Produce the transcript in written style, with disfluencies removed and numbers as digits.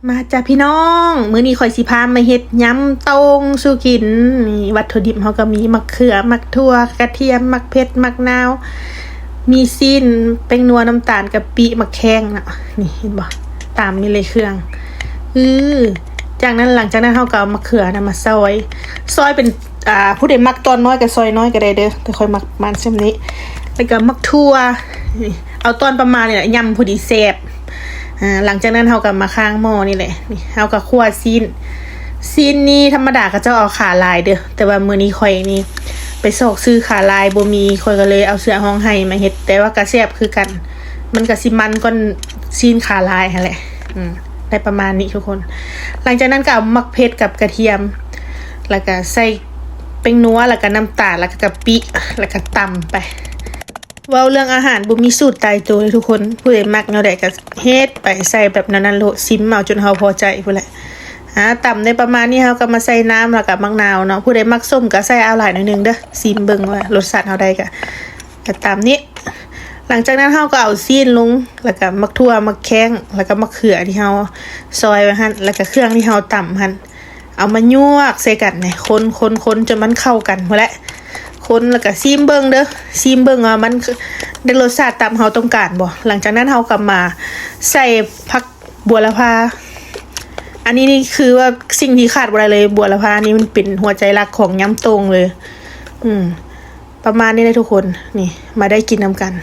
มาจ้ะพี่น้องมื้อนี้ข่อยสิพามาเฮ็ดยำตงสู่กินนี่วัตถุดิบเฮาก็มีมะเขือมักถั่วกระเทียมมักเผ็ดมักนาวมีซีนแป้งนัวน้ำตาลกะปิมะแข้งน่ะนี่เห็นบ่ตามนี้เลยเครื่องจากนั้นหลังจากนั้นเฮาก็เอามะเขือน่ะมาซอยเป็นผู้ใดมักตอนน้อยก็ซอยน้อยก็ได้เด้อแต่ค่อยมักมันเช่นนี้แล้วก็มักถั่วเอาตอนประมาณนี่แหละยำพอดีแซ่บหลังจากนั้นเฮาก็มาข้างหม้อนี่แหละนี่เฮาก็คั่วซีนนี่ธรรมดาก็จะเอาขาลายเด้อแต่ว่ามื้อนี้ข่อยนี่ไปซอกซื้อขาลายบ่มีข่อยก็เลยเอาเสื้อห้องไห้มาเฮ็ดแต่ว่าก็แซ่บคือกันมันก็สิมันก่อนซีนขาลายหั่นแหละได้ประมาณนี้ทุกคนหลังจากนั้นก็เอามักเผ็ดกับกระเทียมแล้วก็ใส่แป้งนัวแล้วก็น้ำตาลแล้วก็กะปิแล้วก็ตำไปเว้าเรื่องอาหารบ่มีสูตรตายตัวเลยทุกคนผู้ใดมักแนวใดก็เฮ็ดไปใส่แบบนั้นโลซิมเอาจนเฮาพอใจพุ่นแหละตำได้ประมาณนี้เฮาก็มาใส่น้ำแล้วก็มะนาวเนาะผู้ใดมักส้มก็ใส่เอาหลายหน่อยนึงเด้อซิมเบิ่งว่ารสชาติเฮาได้ก็ตามนี้หลังจากนั้นเฮาก็เอาซีนลงแล้วก็มักถั่วมักแข้งแล้วก็มะเขือที่เฮาซอยไว้หั่นแล้วก็เครื่องที่เฮาตำหั่นเอามายวกใส่กันนี่คนจนมันเข้ากันพุ่นแหละคนแล้วก็ซีมเบิ่งเด้อซีมเบิ่งว่ามันได้รสชาติตามเฮาต้องการบ่หลังจากนั้นเฮาก็มาใส่ผักบัวละพาอันนี้นี่คือว่าสิ่งที่ขาดบ่ได้เลยบัวละพานี่มันเป็นหัวใจหลักของยำตงเลยประมาณนี้เลยทุกคนนี่มาได้กินนำกัน